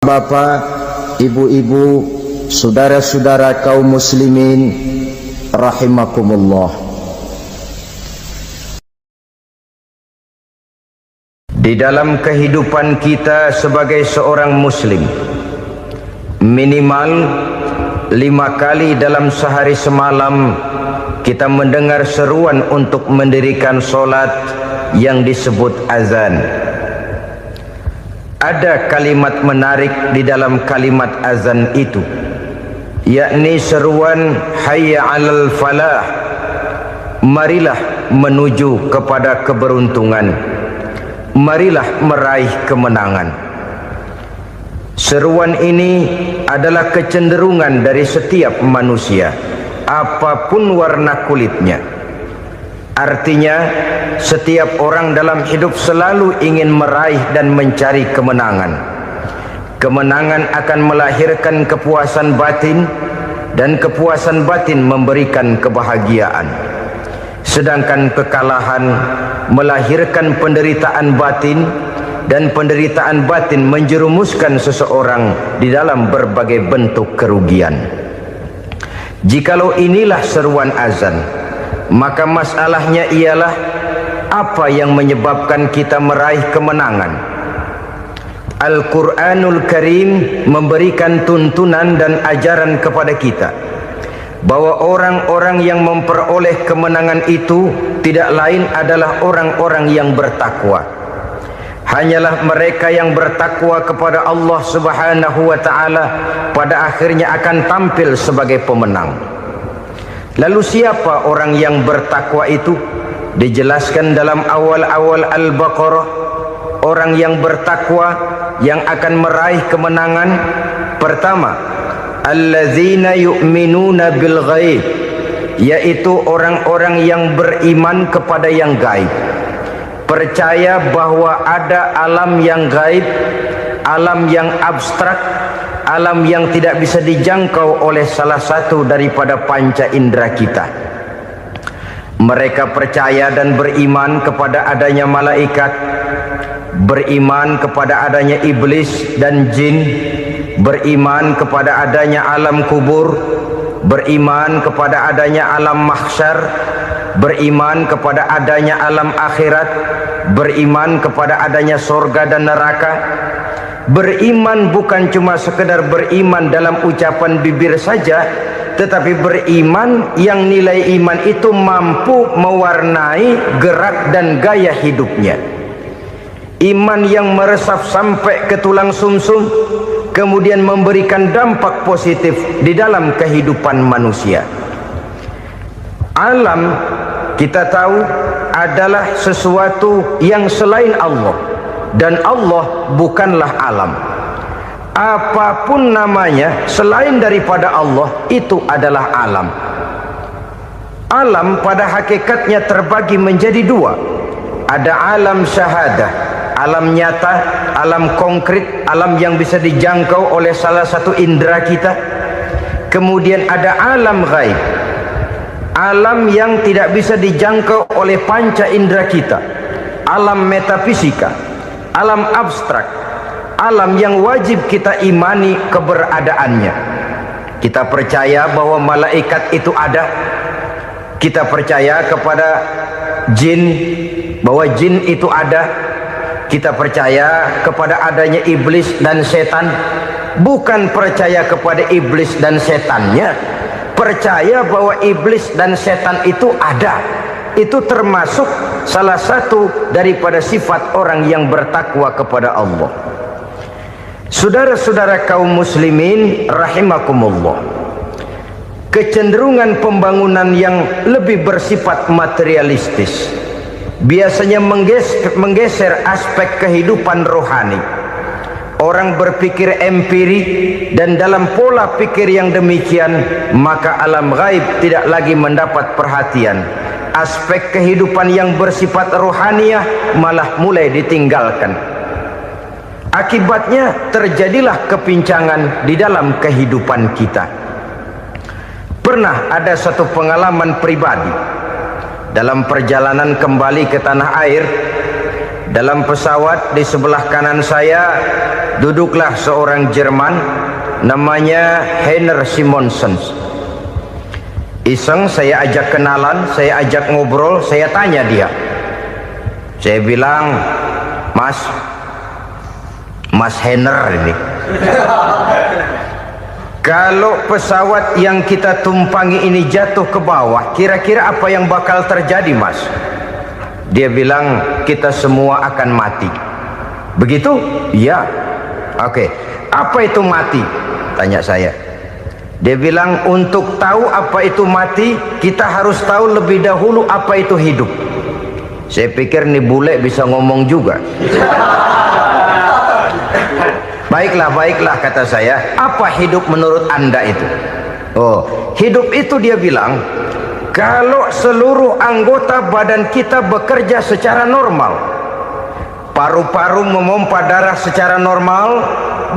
Bapak, ibu-ibu, saudara-saudara kaum muslimin rahimakumullah. Di dalam kehidupan kita sebagai seorang muslim, minimal 5 kali dalam sehari semalam kita mendengar seruan untuk mendirikan solat yang disebut azan. Ada kalimat menarik di dalam kalimat azan itu, yakni seruan hayya 'alal falah, marilah menuju kepada keberuntungan, marilah meraih kemenangan. Seruan ini adalah kecenderungan dari setiap manusia, apapun warna kulitnya. Artinya, setiap orang dalam hidup selalu ingin meraih dan mencari kemenangan. Kemenangan akan melahirkan kepuasan batin, dan kepuasan batin memberikan kebahagiaan. Sedangkan kekalahan melahirkan penderitaan batin, dan penderitaan batin menjerumuskan seseorang di dalam berbagai bentuk kerugian. Jikalau inilah seruan azan, maka masalahnya ialah apa yang menyebabkan kita meraih kemenangan. Al-Quranul Karim memberikan tuntunan dan ajaran kepada kita bahwa orang-orang yang memperoleh kemenangan itu tidak lain adalah orang-orang yang bertakwa. Hanyalah mereka yang bertakwa kepada Allah Subhanahu wa ta'ala pada akhirnya akan tampil sebagai pemenang. Lalu siapa orang yang bertakwa itu? Dijelaskan dalam awal-awal Al-Baqarah, orang yang bertakwa yang akan meraih kemenangan. Pertama, allazina yu'minuna bil ghaib, yaitu orang-orang yang beriman kepada yang gaib, percaya bahwa ada alam yang gaib, alam yang abstrak, alam yang tidak bisa dijangkau oleh salah satu daripada panca indera kita. Mereka percaya dan beriman kepada adanya malaikat, beriman kepada adanya iblis dan jin, beriman kepada adanya alam kubur, beriman kepada adanya alam mahsyar, beriman kepada adanya alam akhirat, beriman kepada adanya surga dan neraka. Beriman bukan cuma sekedar beriman dalam ucapan bibir saja, tetapi beriman yang nilai iman itu mampu mewarnai gerak dan gaya hidupnya. Iman yang meresap sampai ke tulang sumsum, kemudian memberikan dampak positif di dalam kehidupan manusia. Alam, kita tahu, adalah sesuatu yang selain Allah, dan Allah bukanlah alam. Apapun namanya selain daripada Allah, itu adalah alam. Alam pada hakikatnya terbagi menjadi dua. Ada alam syahadah, alam nyata, alam konkret, alam yang bisa dijangkau oleh salah satu indera kita. Kemudian ada alam ghaib, alam yang tidak bisa dijangkau oleh panca indera kita, alam metafisika, alam abstrak, alam yang wajib kita imani keberadaannya. Kita percaya bahwa malaikat itu ada, kita percaya kepada jin, bahwa jin itu ada, kita percaya kepada adanya iblis dan setan. Bukan percaya kepada iblis dan setannya, percaya bahwa iblis dan setan itu ada. Itu termasuk salah satu daripada sifat orang yang bertakwa kepada Allah. Saudara-saudara kaum muslimin rahimakumullah, kecenderungan pembangunan yang lebih bersifat materialistis biasanya menggeser aspek kehidupan rohani. Orang berpikir empiri, dan dalam pola pikir yang demikian, maka alam gaib tidak lagi mendapat perhatian. Aspek kehidupan yang bersifat rohaniah malah mulai ditinggalkan. Akibatnya terjadilah kepincangan di dalam kehidupan kita. Pernah ada satu pengalaman pribadi dalam perjalanan kembali ke tanah air. Dalam pesawat di sebelah kanan saya duduklah seorang Jerman, namanya Heiner Simonsen. Iseng saya ajak kenalan, saya ajak ngobrol, saya tanya dia. Saya bilang, Mas Heiner ini, kalau pesawat yang kita tumpangi ini jatuh ke bawah, kira-kira apa yang bakal terjadi, Mas? Dia bilang, kita semua akan mati. Begitu? Iya. Oke. Apa itu mati? Tanya saya. Dia bilang, untuk tahu apa itu mati, kita harus tahu lebih dahulu apa itu hidup. Saya pikir nih bule bisa ngomong juga. Baiklah kata saya. Apa hidup menurut Anda itu? Oh, hidup itu dia bilang, kalau seluruh anggota badan kita bekerja secara normal, paru-paru memompa darah secara normal,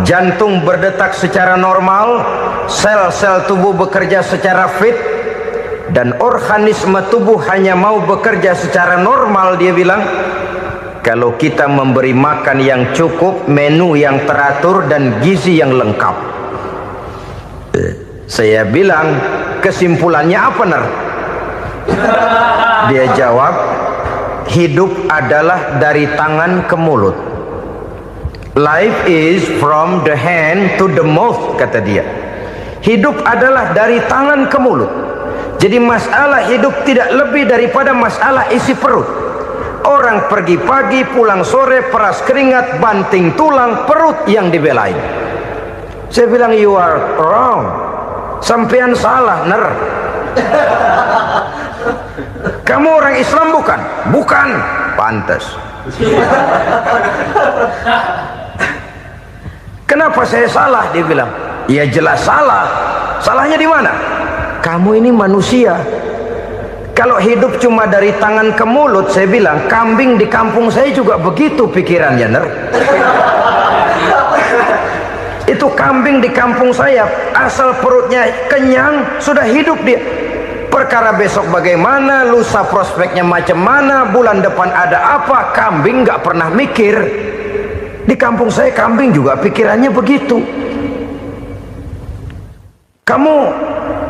jantung berdetak secara normal, sel-sel tubuh bekerja secara fit, dan organisme tubuh hanya mau bekerja secara normal, dia bilang, kalau kita memberi makan yang cukup, menu yang teratur, dan gizi yang lengkap. Saya bilang, kesimpulannya apa, Ner? Dia jawab, hidup adalah dari tangan ke mulut. Life is from the hand to the mouth, kata dia. Hidup adalah dari tangan ke mulut. Jadi masalah hidup tidak lebih daripada masalah isi perut. Orang pergi pagi, pulang sore, peras keringat, banting tulang, perut yang dibelain. Saya bilang, you are wrong. Sampean salah, Ner. Kamu orang Islam bukan? Bukan. Pantas. Kenapa saya salah? Dia bilang, ya jelas salah. Salahnya di mana? Kamu ini manusia. Kalau hidup cuma dari tangan ke mulut, saya bilang, kambing di kampung saya juga begitu pikirannya, Ner. Itu kambing di kampung saya, asal perutnya kenyang, sudah hidup dia. Perkara besok bagaimana, lusa prospeknya macam mana, bulan depan ada apa, kambing nggak pernah mikir. Di kampung saya kambing juga pikirannya begitu. Kamu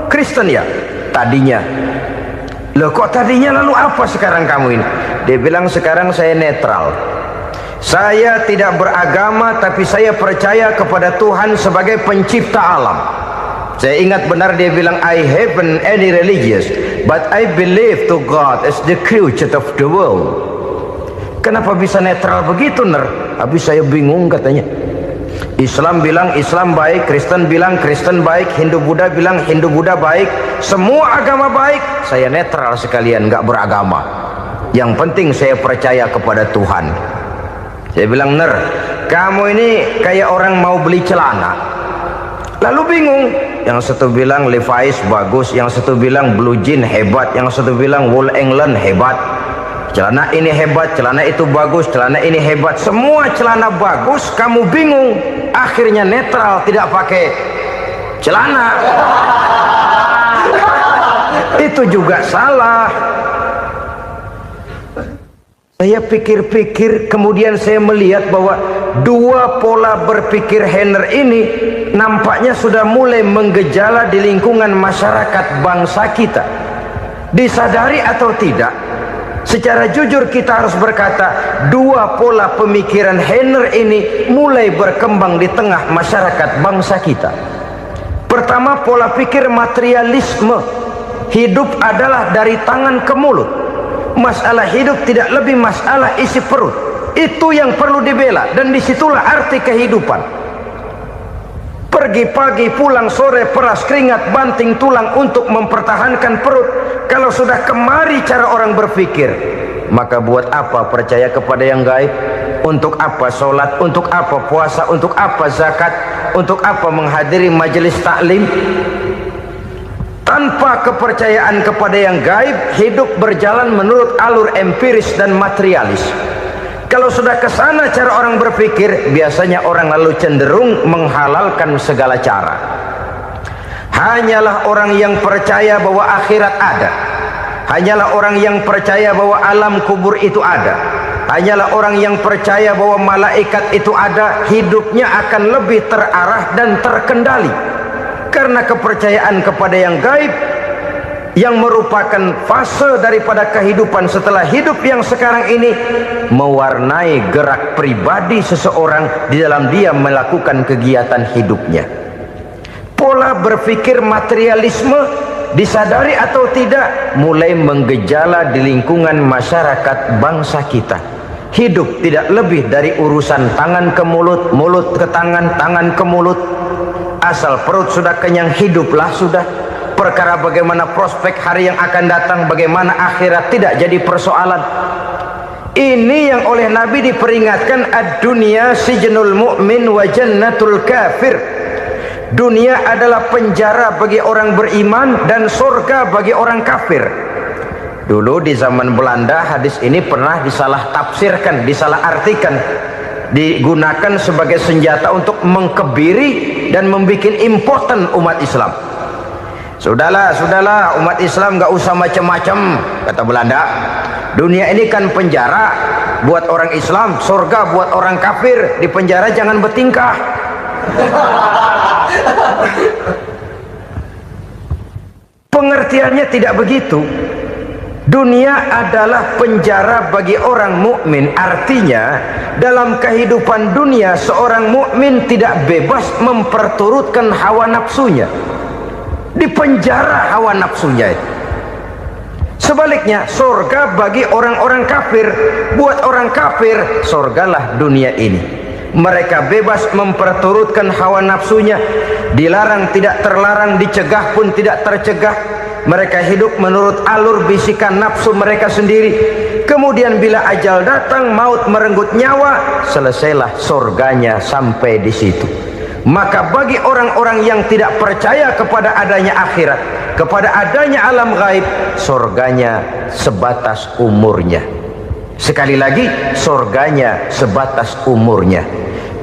Kristen ya? Tadinya. Loh kok tadinya, lalu apa sekarang kamu ini? Dia bilang, sekarang saya netral. Saya tidak beragama, tapi saya percaya kepada Tuhan sebagai pencipta alam. Saya ingat benar dia bilang, I haven't any religious, but I believe to God as the creator of the world. Kenapa bisa netral begitu, Ner? Habis saya bingung katanya. Islam bilang Islam baik, Kristen bilang Kristen baik, Hindu Buddha bilang Hindu Buddha baik, semua agama baik. Saya netral sekalian, nggak beragama. Yang penting saya percaya kepada Tuhan. Saya bilang, Ner, kamu ini kayak orang mau beli celana, lalu bingung. Yang satu bilang Levi's bagus, yang satu bilang Blue Jean hebat, yang satu bilang Wool England hebat. Celana ini hebat, celana itu bagus, celana ini hebat. Semua celana bagus, kamu bingung. Akhirnya netral, tidak pakai celana. Itu juga salah. Saya pikir-pikir, kemudian saya melihat bahwa dua pola berpikir Heiner ini nampaknya sudah mulai menggejala di lingkungan masyarakat bangsa kita. Disadari atau tidak, secara jujur kita harus berkata, dua pola pemikiran Heiner ini mulai berkembang di tengah masyarakat bangsa kita. Pertama, pola pikir materialisme. Hidup adalah dari tangan ke mulut. Masalah hidup tidak lebih masalah isi perut. Itu yang perlu dibela, dan disitulah arti kehidupan. Pergi pagi, pulang sore, peras keringat, banting tulang untuk mempertahankan perut. Kalau sudah kemari cara orang berpikir, maka buat apa percaya kepada yang gaib? Untuk apa sholat? Untuk apa puasa? Untuk apa zakat? Untuk apa menghadiri majelis taklim? Tanpa kepercayaan kepada yang gaib, hidup berjalan menurut alur empiris dan materialis. Kalau sudah ke sana cara orang berpikir, biasanya orang lalu cenderung menghalalkan segala cara. Hanyalah orang yang percaya bahwa akhirat ada, hanyalah orang yang percaya bahwa alam kubur itu ada, hanyalah orang yang percaya bahwa malaikat itu ada, hidupnya akan lebih terarah dan terkendali. Karena kepercayaan kepada yang gaib, yang merupakan fase daripada kehidupan setelah hidup yang sekarang ini, mewarnai gerak pribadi seseorang di dalam dia melakukan kegiatan hidupnya. Pola berpikir materialisme, disadari atau tidak, mulai menggejala di lingkungan masyarakat bangsa kita. Hidup tidak lebih dari urusan tangan ke mulut, mulut ke tangan, tangan ke mulut. Asal perut sudah kenyang, hiduplah sudah. Perkara bagaimana prospek hari yang akan datang, bagaimana akhirat, tidak jadi persoalan. Ini yang oleh Nabi diperingatkan, ad-dunya sijnul mu'min wa jannatul kafir. Dunia adalah penjara bagi orang beriman dan surga bagi orang kafir. Dulu di zaman Belanda hadis ini pernah disalah tafsirkan, disalah artikan, digunakan sebagai senjata untuk mengkebiri dan membuat impoten umat Islam. Sudahlah umat Islam gak usah macam-macam, kata Belanda. Dunia ini kan penjara buat orang Islam, surga buat orang kafir. Di penjara jangan bertingkah. Pengertiannya tidak begitu. Dunia adalah penjara bagi orang mukmin. Artinya dalam kehidupan dunia seorang mukmin tidak bebas memperturutkan hawa nafsunya. Di penjara hawa nafsunya itu. Sebaliknya surga bagi orang-orang kafir. Buat orang kafir surgalah dunia ini. Mereka bebas memperturutkan hawa nafsunya, dilarang tidak terlarang, dicegah pun tidak tercegah. Mereka hidup menurut alur bisikan nafsu mereka sendiri. Kemudian bila ajal datang, maut merenggut nyawa, selesailah surganya sampai di situ. Maka bagi orang-orang yang tidak percaya kepada adanya akhirat, kepada adanya alam gaib, surganya sebatas umurnya. Sekali lagi, surganya sebatas umurnya.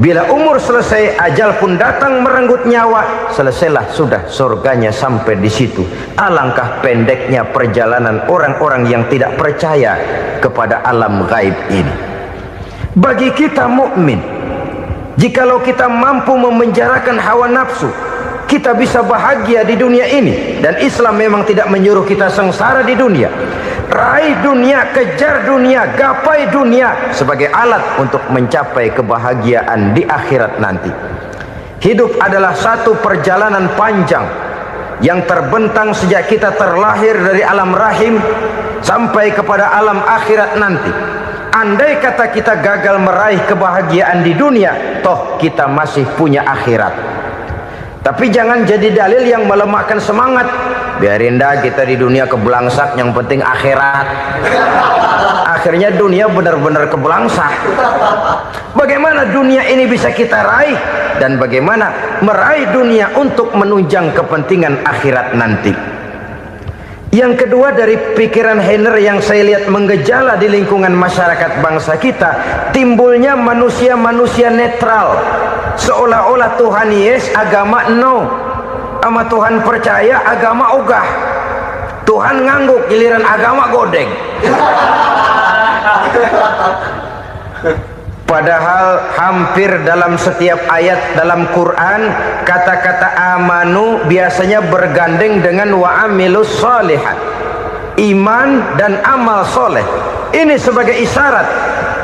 Bila umur selesai, ajal pun datang merenggut nyawa, selesailah sudah surganya sampai di situ. Alangkah pendeknya perjalanan orang-orang yang tidak percaya kepada alam gaib ini. Bagi kita mukmin, jikalau kita mampu memenjarakan hawa nafsu, kita bisa bahagia di dunia ini. Dan Islam memang tidak menyuruh kita sengsara di dunia. Raih dunia, kejar dunia, gapai dunia sebagai alat untuk mencapai kebahagiaan di akhirat nanti. Hidup adalah satu perjalanan panjang yang terbentang sejak kita terlahir dari alam rahim sampai kepada alam akhirat nanti. Andai kata kita gagal meraih kebahagiaan di dunia, toh kita masih punya akhirat. Tapi jangan jadi dalil yang melemahkan semangat. Biarin dah kita di dunia kebelangsak, yang penting akhirat. Akhirnya dunia benar-benar kebelangsak. Bagaimana dunia ini bisa kita raih, dan bagaimana meraih dunia untuk menunjang kepentingan akhirat nanti. Yang kedua, dari pikiran Heiner yang saya lihat menggejala di lingkungan masyarakat bangsa kita, timbulnya manusia-manusia netral. Seolah-olah Tuhan yes, agama no. Sama Tuhan percaya, agama ogah. Tuhan ngangguk, giliran agama godeng. Padahal hampir dalam setiap ayat dalam Quran, kata-kata amanu biasanya bergandeng dengan wa amilus sholihat. Iman dan amal soleh. Ini sebagai isyarat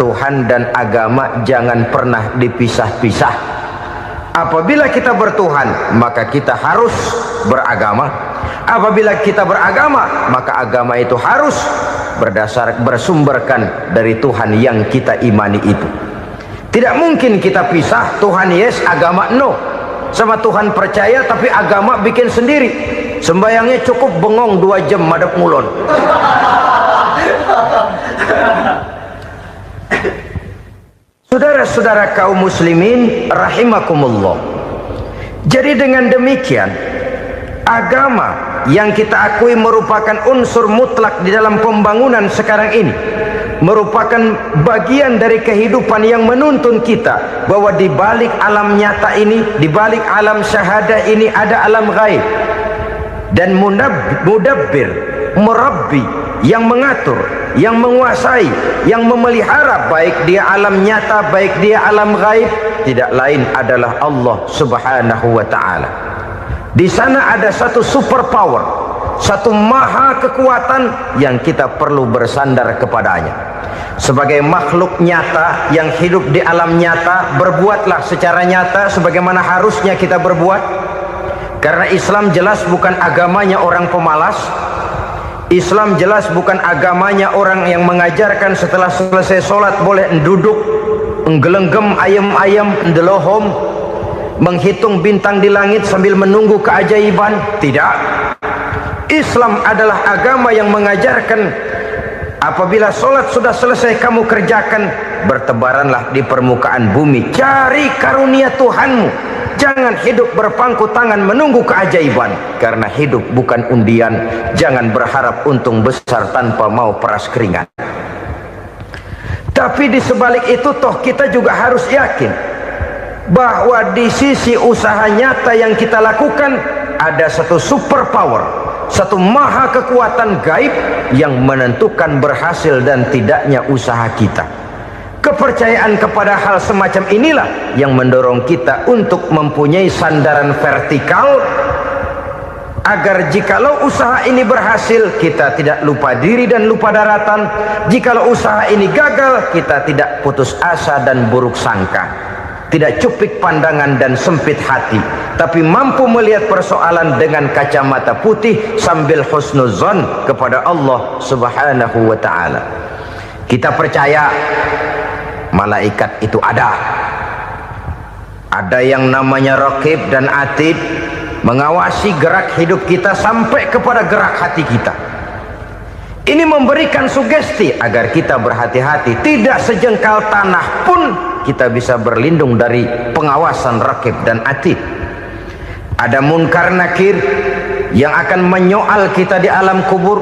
Tuhan dan agama jangan pernah dipisah-pisah. Apabila kita bertuhan, maka kita harus beragama. Apabila kita beragama, maka agama itu harus bersumberkan dari Tuhan yang kita imani itu. Tidak mungkin kita pisah, Tuhan yes, agama no. Sama Tuhan percaya tapi agama bikin sendiri. Sembayangnya cukup bengong 2 jam madep ngulon. Saudara-saudara kaum muslimin rahimakumullah. Jadi dengan demikian, agama yang kita akui merupakan unsur mutlak di dalam pembangunan sekarang ini, merupakan bagian dari kehidupan yang menuntun kita bahwa di balik alam nyata ini, di balik alam syahadah ini ada alam gaib. Dan mudabbir, murabbi, yang mengatur, yang menguasai, yang memelihara, baik dia alam nyata, baik dia alam gaib, tidak lain adalah Allah Subhanahu wa ta'ala. Di sana ada satu super power, satu maha kekuatan yang kita perlu bersandar kepadanya. Sebagai makhluk nyata yang hidup di alam nyata, berbuatlah secara nyata sebagaimana harusnya kita berbuat. Karena Islam jelas bukan agamanya orang pemalas. Islam jelas bukan agamanya orang yang mengajarkan setelah selesai sholat boleh duduk, nggelenggem ayam-ayam, ndelohom, menghitung bintang di langit sambil menunggu keajaiban. Tidak. Islam adalah agama yang mengajarkan apabila sholat sudah selesai kamu kerjakan, bertebaranlah di permukaan bumi, cari karunia Tuhanmu. Jangan hidup berpangku tangan menunggu keajaiban, karena hidup bukan undian. Jangan berharap untung besar tanpa mau peras keringat. Tapi di sebalik itu toh kita juga harus yakin bahwa di sisi usaha nyata yang kita lakukan ada satu super power, satu maha kekuatan gaib yang menentukan berhasil dan tidaknya usaha kita. Kepercayaan kepada hal semacam inilah yang mendorong kita untuk mempunyai sandaran vertikal, agar jikalau usaha ini berhasil, kita tidak lupa diri dan lupa daratan. Jikalau usaha ini gagal, kita tidak putus asa dan buruk sangka, tidak cupik pandangan dan sempit hati, tapi mampu melihat persoalan dengan kacamata putih sambil husnuzon kepada Allah Subhanahu wa ta'ala. Kita percaya malaikat itu ada yang namanya Raqib dan Atid, mengawasi gerak hidup kita sampai kepada gerak hati kita. Ini memberikan sugesti agar kita berhati-hati, tidak sejengkal tanah pun kita bisa berlindung dari pengawasan Raqib dan Atid. Ada Munkar Nakir yang akan menyoal kita di alam kubur.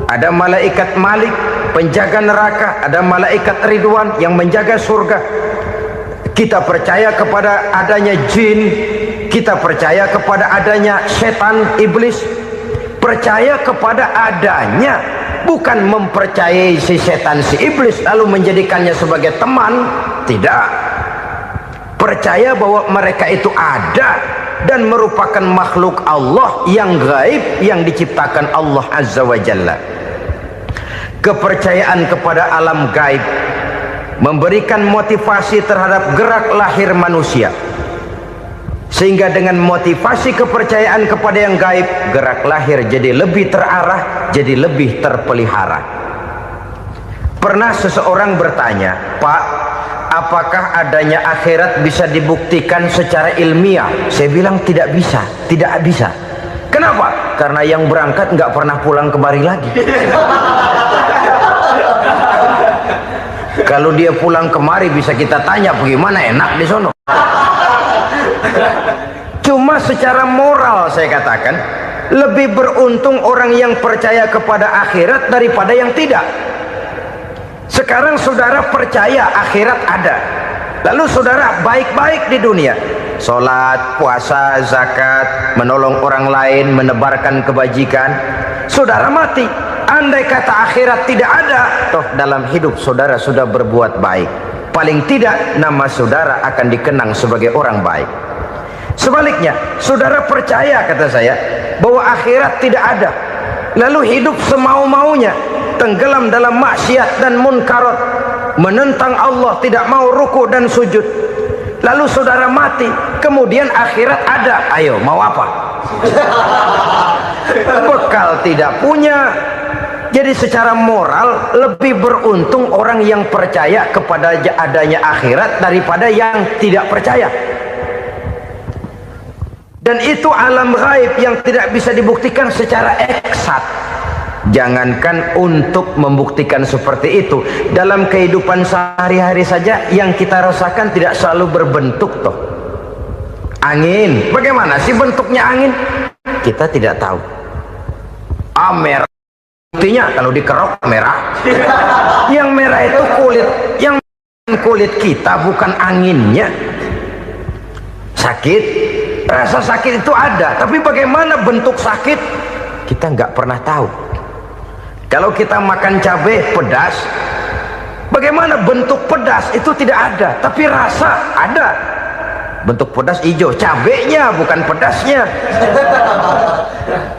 Ada malaikat Malik, penjaga neraka. Ada malaikat Ridwan yang menjaga surga. Kita percaya kepada adanya jin, kita percaya kepada adanya setan, iblis. Percaya kepada adanya, bukan mempercayai si setan, si iblis lalu menjadikannya sebagai teman. Tidak. Percaya bahwa mereka itu ada dan merupakan makhluk Allah yang gaib, yang diciptakan Allah Azza wa Jalla. Kepercayaan kepada alam gaib memberikan motivasi terhadap gerak lahir manusia, sehingga dengan motivasi kepercayaan kepada yang gaib, gerak lahir jadi lebih terarah, jadi lebih terpelihara. Pernah seseorang bertanya, "Pak, apakah adanya akhirat bisa dibuktikan secara ilmiah?" Saya bilang tidak bisa, tidak bisa. Kenapa? Karena yang berangkat nggak pernah pulang kemari lagi. Kalau dia pulang kemari bisa kita tanya bagaimana enak di sono. Cuma secara moral saya katakan, lebih beruntung orang yang percaya kepada akhirat daripada yang tidak. Sekarang saudara percaya akhirat ada, lalu saudara baik-baik di dunia, sholat, puasa, zakat, menolong orang lain, menebarkan kebajikan. Saudara mati, andai kata akhirat tidak ada, toh dalam hidup saudara sudah berbuat baik, paling tidak nama saudara akan dikenang sebagai orang baik. Sebaliknya, saudara percaya, kata saya, bahwa akhirat tidak ada, lalu hidup semau-maunya, tenggelam dalam maksiat dan munkarat, menentang Allah, tidak mau ruku dan sujud, lalu saudara mati, kemudian akhirat ada, ayo mau apa? Bekal tidak punya. Jadi secara moral lebih beruntung orang yang percaya kepada adanya akhirat daripada yang tidak percaya. Dan itu alam gaib yang tidak bisa dibuktikan secara eksat. Jangankan untuk membuktikan seperti itu, dalam kehidupan sehari-hari saja yang kita rasakan tidak selalu berbentuk toh. Angin, bagaimana sih bentuknya angin? Kita tidak tahu. Merah, buktinya kalau dikerok merah. Yang merah itu kulit, yang kulit kita bukan anginnya. Sakit, rasa sakit itu ada, tapi bagaimana bentuk sakit kita nggak pernah tahu. Kalau kita makan cabai pedas, bagaimana bentuk pedas itu tidak ada, tapi rasa ada. Bentuk pedas hijau, cabenya bukan pedasnya.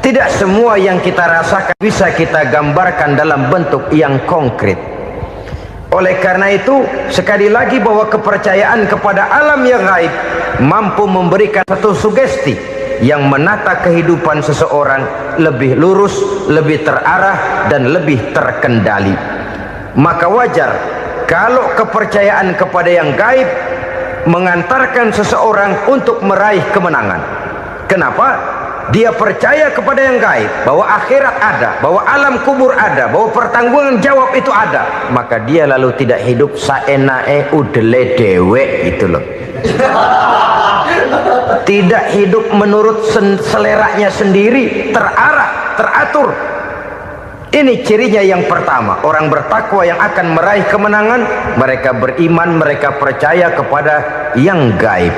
Tidak semua yang kita rasakan bisa kita gambarkan dalam bentuk yang konkret. Oleh karena itu, sekali lagi bahwa kepercayaan kepada alam yang gaib mampu memberikan satu sugesti yang menata kehidupan seseorang lebih lurus, lebih terarah, dan lebih terkendali. Maka wajar kalau kepercayaan kepada yang gaib mengantarkan seseorang untuk meraih kemenangan. Kenapa? Dia percaya kepada yang gaib, bahwa akhirat ada, bahwa alam kubur ada, bahwa pertanggungan jawab itu ada. Maka dia lalu tidak hidup saenae udele dewe, itu loh. Tidak hidup menurut seleranya sendiri, terarah, teratur. Ini cirinya yang pertama. Orang bertakwa yang akan meraih kemenangan, mereka beriman, mereka percaya kepada yang gaib.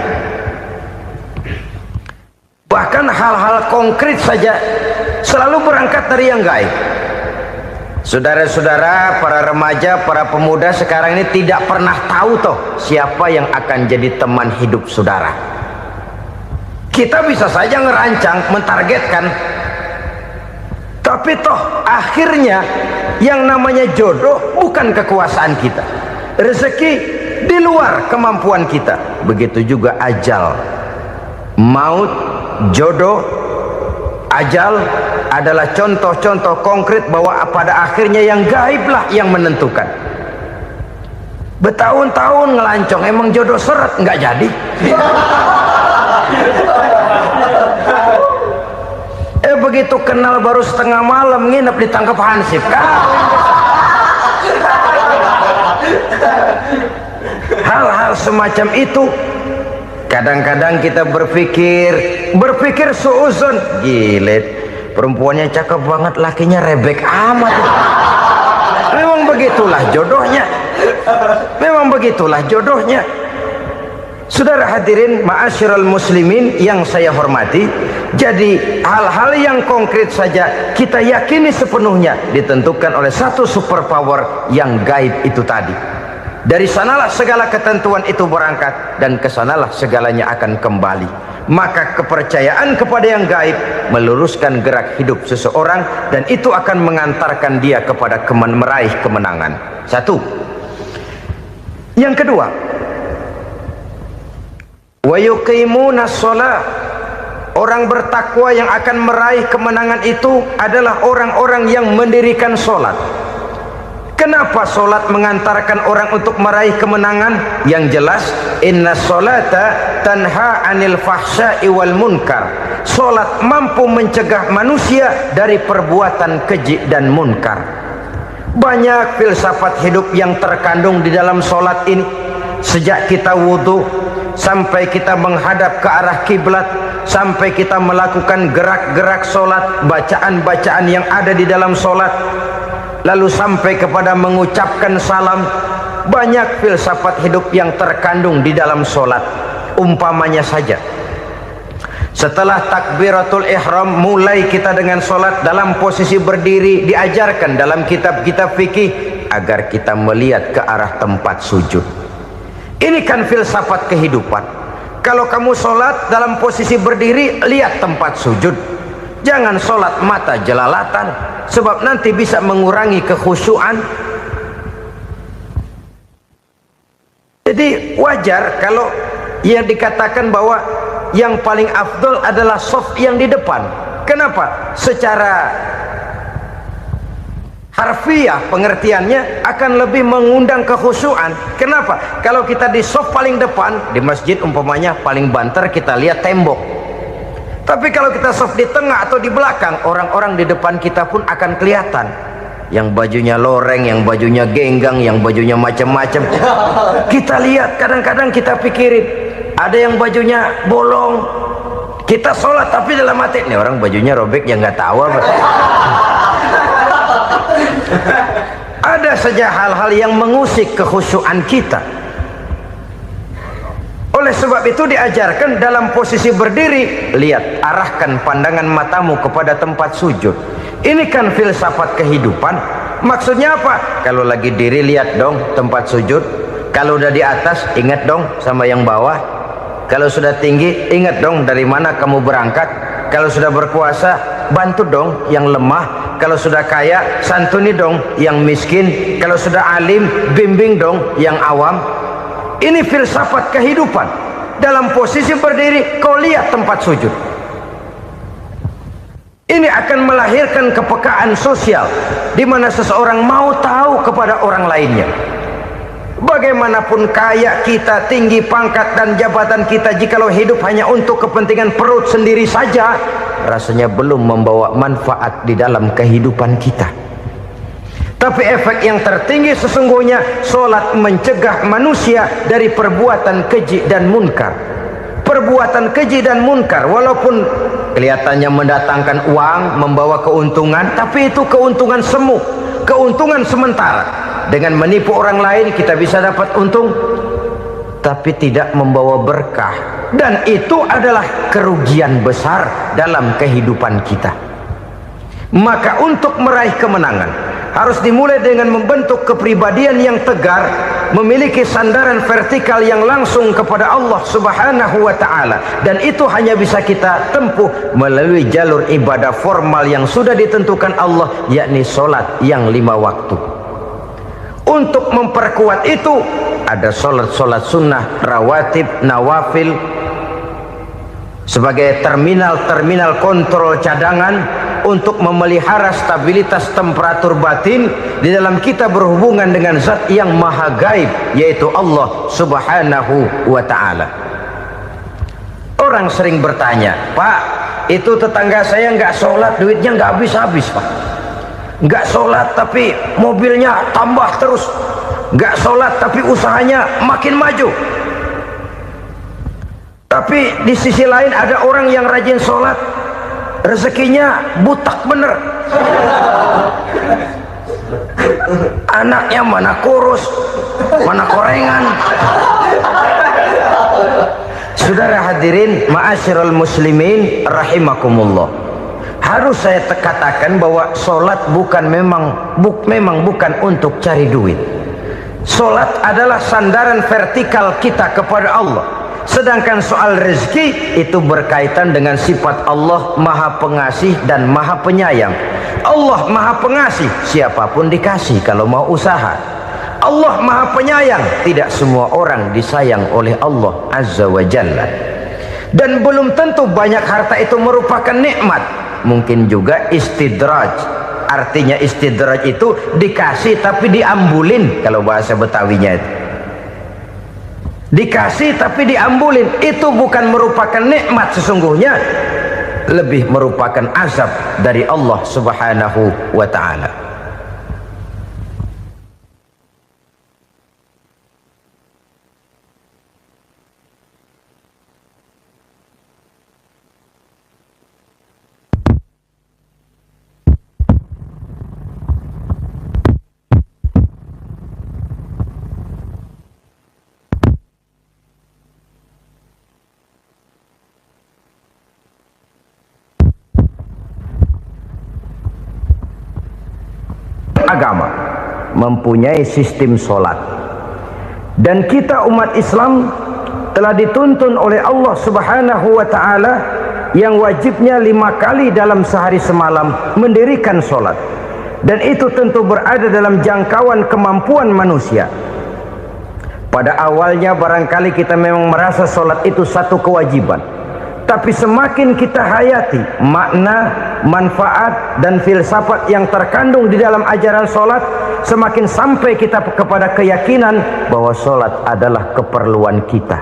Bahkan hal-hal konkret saja selalu berangkat dari yang gaib. Saudara-saudara, para remaja, para pemuda sekarang ini tidak pernah tahu toh siapa yang akan jadi teman hidup saudara. Kita bisa saja ngerancang, mentargetkan, tapi toh akhirnya yang namanya jodoh bukan kekuasaan kita. Rezeki di luar kemampuan kita. Begitu juga ajal, maut, jodoh, ajal adalah contoh-contoh konkret bahwa pada akhirnya yang gaiblah yang menentukan. Bertahun-tahun ngelancong, emang jodoh seret, nggak jadi. Begitu kenal baru setengah malam nginep ditangkap hansip kan. Hal-hal semacam itu kadang-kadang kita berpikir suuzon, gilet, perempuannya cakep banget, lakinya rebek amat. Memang begitulah jodohnya. Memang begitulah jodohnya. Saudara hadirin ma'asyiral muslimin yang saya hormati, jadi hal-hal yang konkret saja kita yakini sepenuhnya ditentukan oleh satu superpower yang gaib itu tadi. Dari sanalah segala ketentuan itu berangkat dan kesanalah segalanya akan kembali. Maka kepercayaan kepada yang gaib meluruskan gerak hidup seseorang dan itu akan mengantarkan dia kepada meraih kemenangan. Satu. Yang kedua, wa yuqimuna shalah. Orang bertakwa yang akan meraih kemenangan itu adalah orang-orang yang mendirikan sholat. Kenapa sholat mengantarkan orang untuk meraih kemenangan? Yang jelas, inna sholata tanha anil fahsya'i wal munkar. Sholat mampu mencegah manusia dari perbuatan keji dan munkar. Banyak filsafat hidup yang terkandung di dalam sholat ini. Sejak kita wudhu sampai kita menghadap ke arah kiblat, sampai kita melakukan gerak-gerak sholat, bacaan-bacaan yang ada di dalam sholat, lalu sampai kepada mengucapkan salam. Banyak filsafat hidup yang terkandung di dalam sholat. Umpamanya saja, setelah takbiratul ihram mulai kita dengan sholat dalam posisi berdiri, diajarkan dalam kitab-kitab fikih agar kita melihat ke arah tempat sujud. Ini kan filsafat kehidupan. Kalau kamu sholat dalam posisi berdiri, lihat tempat sujud. Jangan sholat mata jelalatan, sebab nanti bisa mengurangi kekhusyuan. Jadi wajar kalau yang dikatakan bahwa yang paling afdol adalah shaf yang di depan. Kenapa? Secara harfiah pengertiannya akan lebih mengundang kekhusyuan. Kenapa? Kalau kita di shaf paling depan di masjid umpamanya paling banter kita lihat tembok. Tapi kalau kita shaf di tengah atau di belakang, orang-orang di depan kita pun akan kelihatan. Yang bajunya loreng, yang bajunya genggang, yang bajunya macam-macam. Kita lihat, kadang-kadang kita pikirin, ada yang bajunya bolong. Kita sholat tapi dalam hati, nih orang bajunya robek yang nggak tahu apa. Ada saja hal-hal yang mengusik kekhusyuan kita. Oleh sebab itu diajarkan dalam posisi berdiri, lihat, arahkan pandangan matamu kepada tempat sujud. Ini kan filsafat kehidupan. Maksudnya apa? Kalau lagi diri, lihat dong tempat sujud. Kalau udah di atas, ingat dong sama yang bawah. Kalau sudah tinggi, ingat dong dari mana kamu berangkat. Kalau sudah berkuasa, bantu dong yang lemah. Kalau sudah kaya, santuni dong yang miskin. Kalau sudah alim, bimbing dong yang awam. Ini filsafat kehidupan. Dalam posisi berdiri, kau lihat tempat sujud. Ini akan melahirkan kepekaan sosial, di mana seseorang mau tahu kepada orang lainnya. Bagaimanapun kaya kita, tinggi pangkat dan jabatan kita, jikalau hidup hanya untuk kepentingan perut sendiri saja, rasanya belum membawa manfaat di dalam kehidupan kita. Tapi efek yang tertinggi sesungguhnya, solat mencegah manusia dari perbuatan keji dan munkar. Perbuatan keji dan munkar, walaupun kelihatannya mendatangkan uang, membawa keuntungan, tapi itu keuntungan semu, keuntungan sementara. Dengan menipu orang lain kita bisa dapat untung, tapi tidak membawa berkah, dan itu adalah kerugian besar dalam kehidupan kita. Maka untuk meraih kemenangan harus dimulai dengan membentuk kepribadian yang tegar, memiliki sandaran vertikal yang langsung kepada Allah Subhanahu wa ta'ala, dan itu hanya bisa kita tempuh melalui jalur ibadah formal yang sudah ditentukan Allah, yakni solat yang 5 waktu. Untuk memperkuat itu ada solat-solat sunnah, rawatib, nawafil sebagai terminal kontrol cadangan untuk memelihara stabilitas temperatur batin di dalam kita berhubungan dengan zat yang maha gaib, yaitu Allah Subhanahu wa ta'ala. Orang sering bertanya, Pak, itu tetangga saya nggak sholat, duitnya nggak habis-habis, Pak. Nggak sholat tapi mobilnya tambah terus, nggak sholat tapi usahanya makin maju. Tapi di sisi lain ada orang yang rajin sholat, rezekinya butak bener. Anaknya mana kurus, mana korengan. Saudara hadirin ma'asyiral muslimin rahimakumullah, harus saya katakan bahwa solat memang bukan untuk cari duit. Solat adalah sandaran vertikal kita kepada Allah. Sedangkan soal rezeki itu berkaitan dengan sifat Allah maha pengasih dan maha penyayang. Allah maha pengasih, siapapun dikasih kalau mau usaha. Allah maha penyayang, tidak semua orang disayang oleh Allah Azza wa Jalla. Dan belum tentu banyak harta itu merupakan nikmat. Mungkin juga istidraj. Artinya istidraj itu dikasih tapi diambulin, kalau bahasa Betawinya itu. Dikasih tapi diambulin, itu bukan merupakan nikmat sesungguhnya, lebih merupakan azab dari Allah Subhanahu wa ta'ala. Agama mempunyai sistem solat, dan kita umat Islam telah dituntun oleh Allah Subhanahu wa ta'ala yang wajibnya 5 kali dalam sehari semalam mendirikan solat, dan itu tentu berada dalam jangkauan kemampuan manusia. Pada awalnya barangkali kita memang merasa solat itu satu kewajiban, tapi semakin kita hayati makna, manfaat dan filsafat yang terkandung di dalam ajaran solat, semakin sampai kita kepada keyakinan bahwa solat adalah keperluan kita.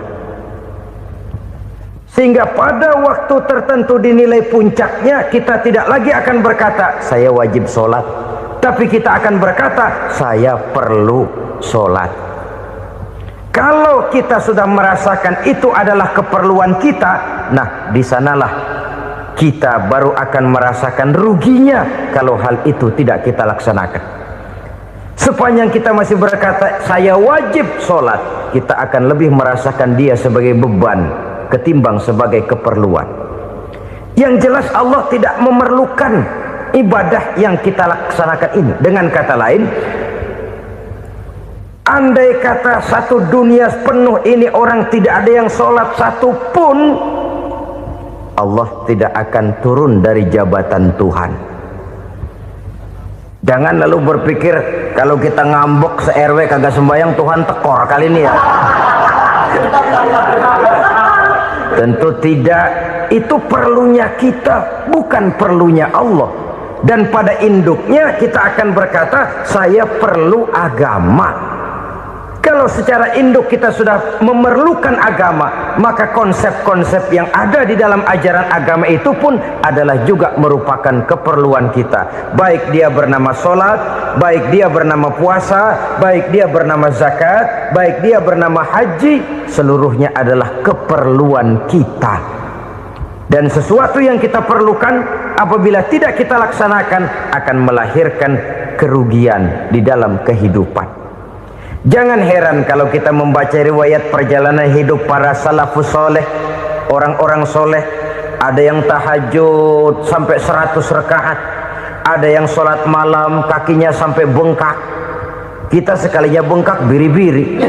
Sehingga pada waktu tertentu dinilai puncaknya, kita tidak lagi akan berkata saya wajib solat, tapi kita akan berkata saya perlu solat. Kalau kita sudah merasakan itu adalah keperluan kita, nah di sanalah kita baru akan merasakan ruginya kalau hal itu tidak kita laksanakan. Sepanjang kita masih berkata saya wajib sholat, kita akan lebih merasakan dia sebagai beban ketimbang sebagai keperluan. Yang jelas Allah tidak memerlukan ibadah yang kita laksanakan ini. Dengan kata lain, andai kata satu dunia penuh ini orang tidak ada yang sholat satu pun, Allah tidak akan turun dari jabatan Tuhan. Jangan lalu berpikir kalau kita ngambek se-RW kagak sembahyang Tuhan tekor kali ini ya. Tentu tidak. Itu perlunya kita, bukan perlunya Allah. Dan pada induknya kita akan berkata saya perlu agama. Kalau secara induk kita sudah memerlukan agama, maka konsep-konsep yang ada di dalam ajaran agama itu pun adalah juga merupakan keperluan kita. Baik dia bernama sholat, baik dia bernama puasa, baik dia bernama zakat, baik dia bernama haji, seluruhnya adalah keperluan kita. Dan sesuatu yang kita perlukan apabila tidak kita laksanakan akan melahirkan kerugian di dalam kehidupan. Jangan heran kalau kita membaca riwayat perjalanan hidup para salafus soleh, orang-orang soleh. Ada yang tahajud sampai 100 rakaat, ada yang sholat malam kakinya sampai bengkak. Kita sekalinya bengkak biri-biri.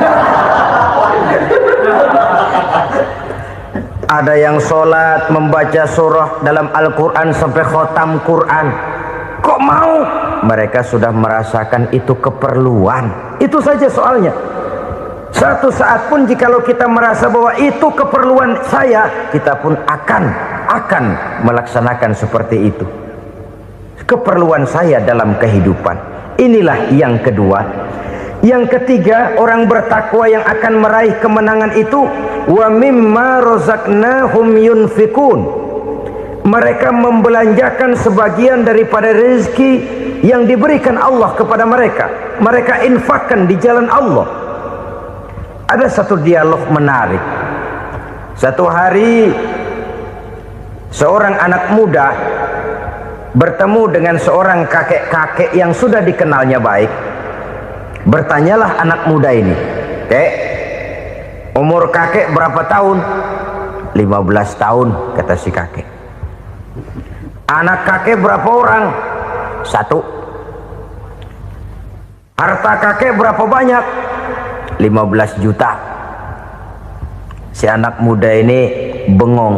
Ada yang sholat membaca surah dalam Al-Quran sampai khotam Quran. Kok mau? Mereka sudah merasakan itu keperluan. Itu saja soalnya. Satu saat pun jikalau kita merasa bahwa itu keperluan saya, kita pun akan melaksanakan seperti itu. Keperluan saya dalam kehidupan. Inilah yang kedua. Yang ketiga, orang bertakwa yang akan meraih kemenangan itu wa mimma razaqnahum yunfikun. Mereka membelanjakan sebagian daripada rezeki yang diberikan Allah kepada mereka. Mereka infakkan di jalan Allah. Ada satu dialog menarik. Satu hari seorang anak muda bertemu dengan seorang kakek-kakek yang sudah dikenalnya baik. Bertanyalah anak muda ini, "Kek, umur kakek berapa tahun?" 15 tahun, kata si kakek. Anak kakek berapa orang? 1. Harta kakek berapa banyak? 15 juta. Si anak muda ini bengong,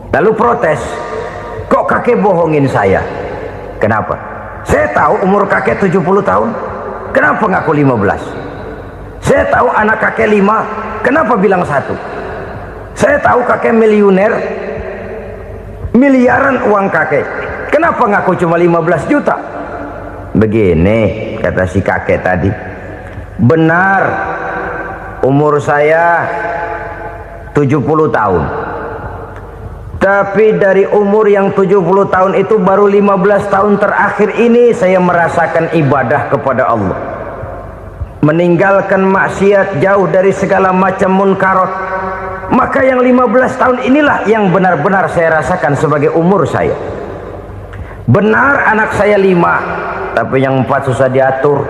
lalu protes, "Kok kakek bohongin saya?" "Kenapa?" "Saya tahu umur kakek 70 tahun. Kenapa ngaku 15? Saya tahu anak kakek 5. Kenapa bilang 1? Saya tahu kakek miliuner, miliaran uang kakek. Kenapa ngaku cuma 15 juta? Begini, kata si kakek tadi. Benar, umur saya 70 tahun. Tapi dari umur yang 70 tahun itu baru 15 tahun terakhir ini saya merasakan ibadah kepada Allah. Meninggalkan maksiat, jauh dari segala macam munkarat. Maka yang 15 tahun inilah yang benar-benar saya rasakan sebagai umur saya. Benar anak saya 5, tapi yang 4 susah diatur.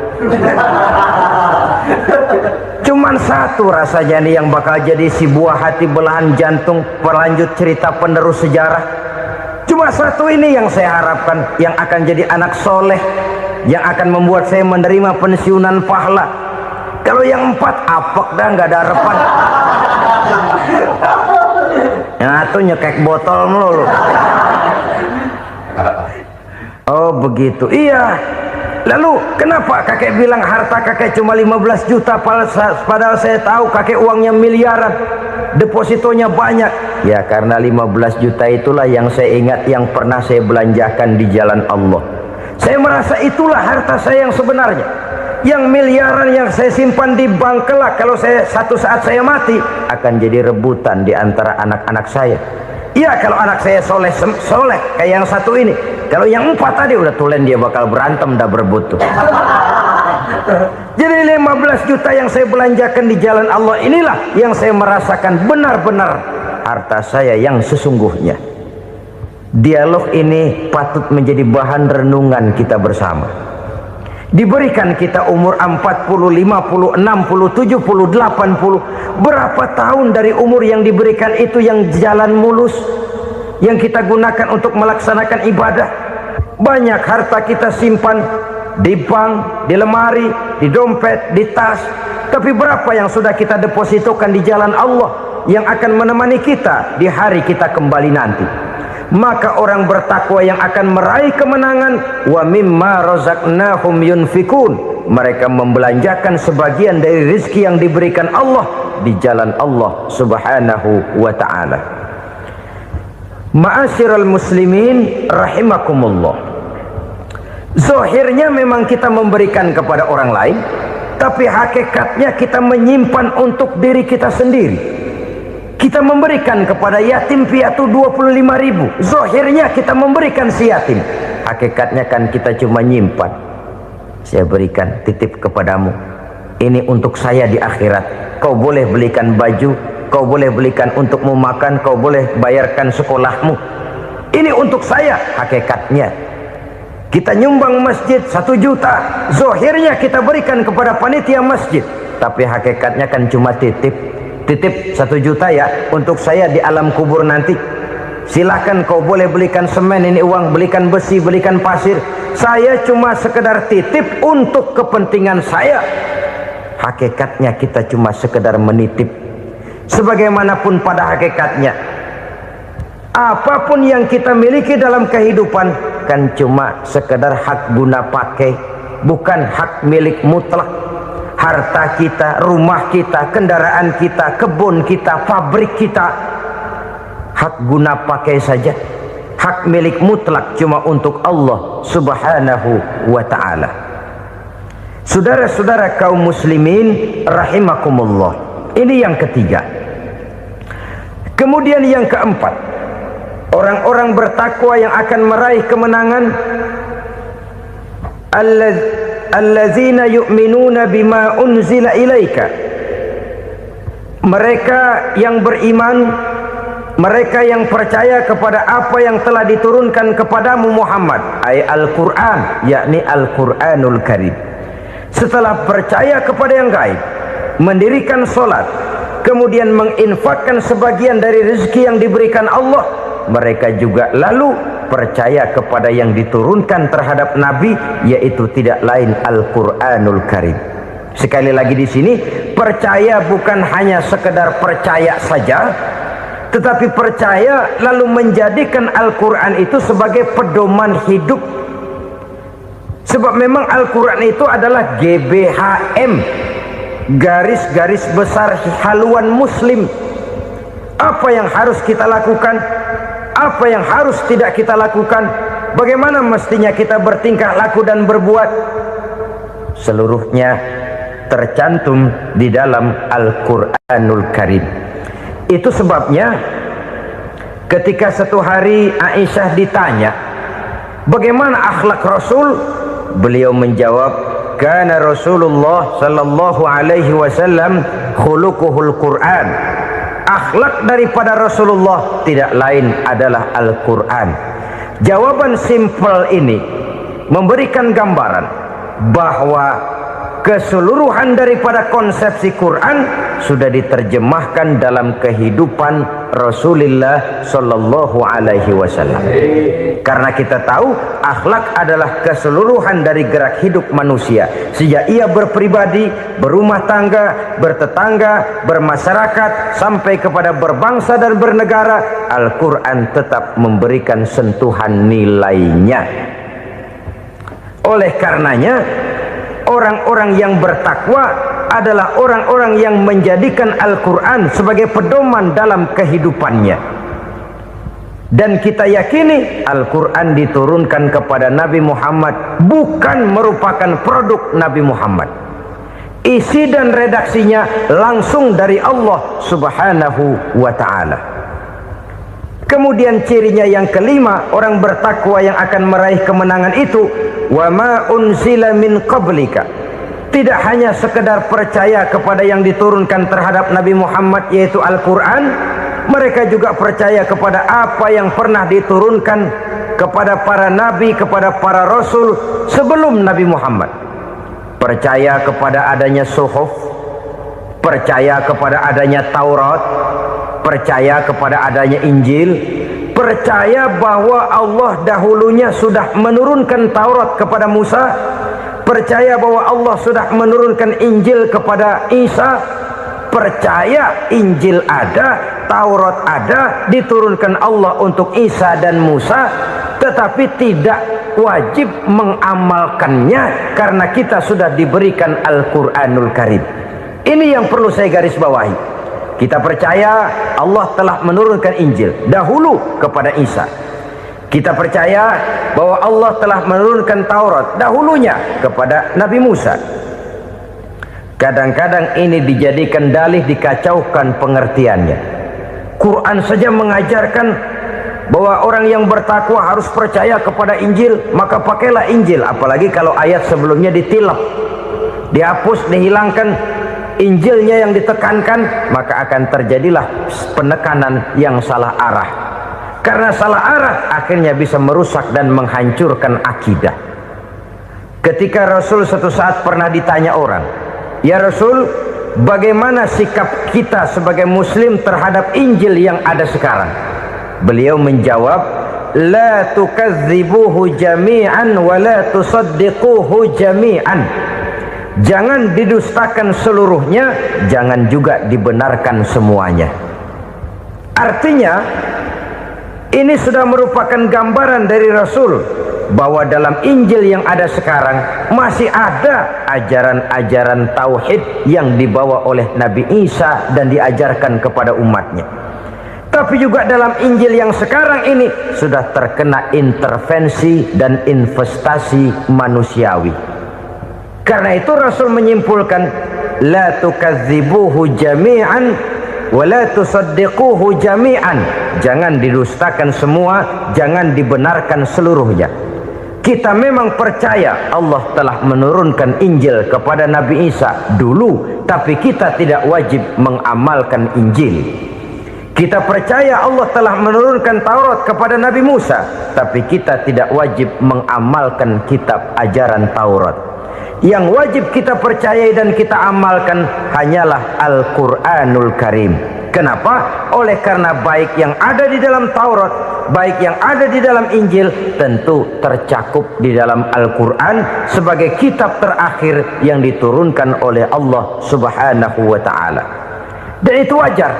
Cuman 1 rasanya nih yang bakal jadi si buah hati belahan jantung pelanjut cerita penerus sejarah. Cuma 1 ini yang saya harapkan, yang akan jadi anak soleh, yang akan membuat saya menerima pensiunan pahala. Kalau yang 4 apek dah, nggak ada harapan. Yang 1 nyekek botol melulu. Oh begitu, iya. Lalu kenapa kakek bilang harta kakek cuma 15 juta padahal saya tahu kakek uangnya miliaran, depositonya banyak? Ya karena 15 juta itulah yang saya ingat yang pernah saya belanjakan di jalan Allah. Saya merasa itulah harta saya yang sebenarnya. Yang miliaran yang saya simpan di bank kelak kalau satu saat saya mati akan jadi rebutan di antara anak-anak saya. Iya kalau anak saya soleh kayak yang 1 ini. Kalau yang 4 tadi udah tulen dia bakal berantem dah berebut tuh. Jadi 15 juta yang saya belanjakan di jalan Allah inilah yang saya merasakan benar-benar harta saya yang sesungguhnya. Dialog ini patut menjadi bahan renungan kita bersama. Diberikan kita umur 40, 50, 60, 70, 80. Berapa tahun dari umur yang diberikan itu yang jalan mulus, yang kita gunakan untuk melaksanakan ibadah? Banyak harta kita simpan di bank, di lemari, di dompet, di tas. Tapi berapa yang sudah kita depositokan di jalan Allah yang akan menemani kita di hari kita kembali nanti? Maka orang bertakwa yang akan meraih kemenangan, wa mimma razaqnahum yunfikun, mereka membelanjakan sebagian dari rezeki yang diberikan Allah di jalan Allah subhanahu wa ta'ala. Ma'asyiral muslimin rahimakumullah, zahirnya memang kita memberikan kepada orang lain, tapi hakikatnya kita menyimpan untuk diri kita sendiri. Kita memberikan kepada yatim piatu 25.000. Zahirnya kita memberikan si yatim, hakikatnya kan kita cuma nyimpan. Saya berikan, titip kepadamu, ini untuk saya di akhirat. Kau boleh belikan baju, kau boleh belikan untukmu makan, kau boleh bayarkan sekolahmu. Ini untuk saya. Hakikatnya kita nyumbang masjid 1 juta, zahirnya kita berikan kepada panitia masjid, tapi hakikatnya kan cuma titip 1 juta ya, untuk saya di alam kubur nanti. Silahkan kau boleh belikan semen, ini uang, belikan besi, belikan pasir. Saya cuma sekedar titip untuk kepentingan saya. Hakikatnya kita cuma sekedar menitip. Sebagaimanapun pada hakikatnya, apapun yang kita miliki dalam kehidupan kan cuma sekedar hak guna pakai, bukan hak milik mutlak. Harta kita, rumah kita, kendaraan kita, kebun kita, pabrik kita, hak guna pakai saja. Hak milik mutlak cuma untuk Allah subhanahu wa ta'ala. Saudara-saudara kaum muslimin rahimakumullah, ini yang ketiga. Kemudian yang keempat, orang-orang bertakwa yang akan meraih kemenangan, allazina yu'minuna bima unzila ilaika, mereka yang beriman, mereka yang percaya kepada apa yang telah diturunkan kepadamu Muhammad, ay Al-Quran, yakni Al-Quranul Karim. Setelah percaya kepada yang gaib, mendirikan solat, kemudian menginfakkan sebagian dari rezeki yang diberikan Allah, mereka juga lalu percaya kepada yang diturunkan terhadap Nabi, yaitu tidak lain Al-Quranul Karim. Sekali lagi di sini, percaya bukan hanya sekedar percaya saja, tetapi percaya lalu menjadikan Al-Quran itu sebagai pedoman hidup. Sebab memang Al-Quran itu adalah GBHM, garis-garis besar haluan muslim. Apa yang harus kita lakukan, apa yang harus tidak kita lakukan, bagaimana mestinya kita bertingkah laku dan berbuat, seluruhnya tercantum di dalam Al-Quranul Karim. Itu sebabnya ketika satu hari Aisyah ditanya bagaimana akhlak Rasul, beliau menjawab, kana Rasulullah sallallahu alaihi wasallam khuluquhul Quran. Akhlak daripada Rasulullah tidak lain adalah Al-Quran. Jawaban simpel ini memberikan gambaran bahwa keseluruhan daripada konsepsi Quran sudah diterjemahkan dalam kehidupan Rasulullah sallallahu alaihi wasallam. Karena kita tahu akhlak adalah keseluruhan dari gerak hidup manusia, sejak ia berpribadi, berumah tangga, bertetangga, bermasyarakat, sampai kepada berbangsa dan bernegara. Al-Quran tetap memberikan sentuhan nilainya. Oleh karenanya, orang-orang yang bertakwa adalah orang-orang yang menjadikan Al-Quran sebagai pedoman dalam kehidupannya. Dan kita yakini Al-Quran diturunkan kepada Nabi Muhammad, bukan merupakan produk Nabi Muhammad. Isi dan redaksinya langsung dari Allah subhanahu wa ta'ala. Kemudian cirinya yang kelima, orang bertakwa yang akan meraih kemenangan itu, wa ma unzila min qablika, tidak hanya sekedar percaya kepada yang diturunkan terhadap Nabi Muhammad yaitu Al-Quran, mereka juga percaya kepada apa yang pernah diturunkan kepada para nabi, kepada para rasul sebelum Nabi Muhammad. percaya kepada adanya suhuf, percaya kepada adanya Taurat, percaya kepada adanya Injil, percaya bahwa Allah dahulunya sudah menurunkan Taurat kepada Musa, percaya bahwa Allah sudah menurunkan Injil kepada Isa, percaya Injil ada, Taurat ada, diturunkan Allah untuk Isa dan Musa, tetapi tidak wajib mengamalkannya karena kita sudah diberikan Al-Quranul Karim. Ini yang perlu saya garis bawahi. Kita percaya Allah telah menurunkan Injil dahulu kepada Isa. Kita percaya bahwa Allah telah menurunkan Taurat dahulunya kepada Nabi Musa. Kadang-kadang ini dijadikan dalih, dikacaukan pengertiannya. Quran saja mengajarkan bahwa orang yang bertakwa harus percaya kepada Injil, maka pakailah Injil. Apalagi kalau ayat sebelumnya ditilap, dihapus, dihilangkan, Injilnya yang ditekankan, maka akan terjadilah penekanan yang salah arah. Karena salah arah akhirnya bisa merusak dan menghancurkan akidah. Ketika Rasul suatu saat pernah ditanya orang, "Ya Rasul, bagaimana sikap kita sebagai muslim terhadap Injil yang ada sekarang?" Beliau menjawab, "La tukadzibuhu jami'an wa la tusaddiquhu jami'an." Jangan didustakan seluruhnya, jangan juga dibenarkan semuanya. Artinya, ini sudah merupakan gambaran dari Rasul bahwa dalam Injil yang ada sekarang masih ada ajaran-ajaran tauhid yang dibawa oleh Nabi Isa dan diajarkan kepada umatnya. Tapi juga dalam Injil yang sekarang ini sudah terkena intervensi dan investasi manusiawi. Karena itu Rasul menyimpulkan, la tukadzibuhu jami'an wa la tusaddiquhu jami'an. Jangan didustakan semua, jangan dibenarkan seluruhnya. Kita memang percaya Allah telah menurunkan Injil kepada Nabi Isa dulu, tapi kita tidak wajib mengamalkan Injil. Kita percaya Allah telah menurunkan Taurat kepada Nabi Musa, tapi kita tidak wajib mengamalkan kitab ajaran Taurat. Yang wajib kita percayai dan kita amalkan hanyalah Al-Quranul Karim. Kenapa? Oleh karena baik yang ada di dalam Taurat, baik yang ada di dalam Injil, tentu tercakup di dalam Al-Quran sebagai kitab terakhir yang diturunkan oleh Allah Subhanahu wa Ta'ala. Dan itu wajar.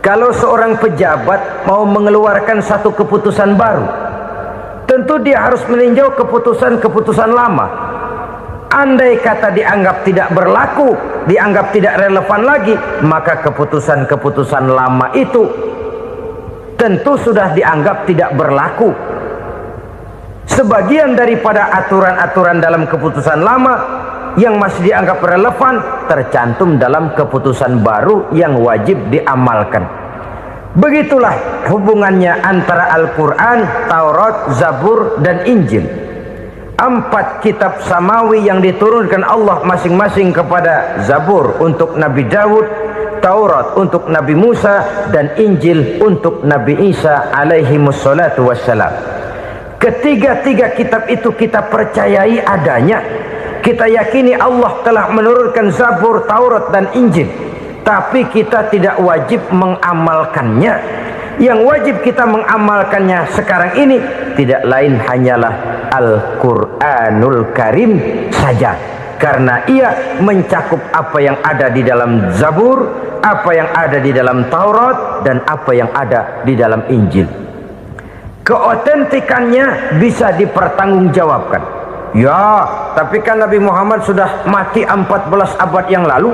Kalau seorang pejabat mau mengeluarkan satu keputusan baru, tentu dia harus meninjau keputusan-keputusan lama. Andai kata dianggap tidak berlaku, dianggap tidak relevan lagi, maka keputusan-keputusan lama itu tentu sudah dianggap tidak berlaku. Sebagian daripada aturan-aturan dalam keputusan lama yang masih dianggap relevan tercantum dalam keputusan baru yang wajib diamalkan. Begitulah hubungannya antara Al-Quran, Taurat, Zabur, dan Injil. 4 kitab samawi yang diturunkan Allah masing-masing kepada Zabur untuk Nabi Daud, Taurat untuk Nabi Musa, dan Injil untuk Nabi Isa alaihi wassalatu wassalam. Ketiga-tiga kitab itu kita percayai adanya. Kita yakini Allah telah menurunkan Zabur, Taurat, dan Injil, tapi kita tidak wajib mengamalkannya. Yang wajib kita mengamalkannya sekarang ini tidak lain hanyalah Al-Quranul Karim saja, karena ia mencakup apa yang ada di dalam Zabur, apa yang ada di dalam Taurat, dan apa yang ada di dalam Injil. Keotentikannya bisa dipertanggungjawabkan. Ya, tapi kan Nabi Muhammad sudah mati 14 abad yang lalu,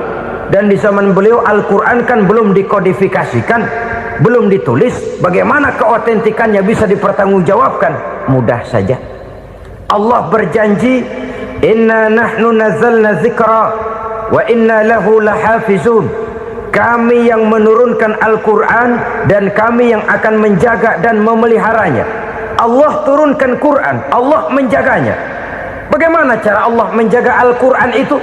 dan di zaman beliau Al-Quran kan belum dikodifikasikan, belum ditulis. Bagaimana keotentikannya bisa dipertanggungjawabkan? Mudah saja. Allah berjanji, "Inna nahnu nazzalna dzikra wa inna lahu lahafizun." Kami yang menurunkan Al-Quran dan kami yang akan menjaga dan memeliharanya. Allah turunkan Quran, Allah menjaganya. Bagaimana cara Allah menjaga Al-Quran itu?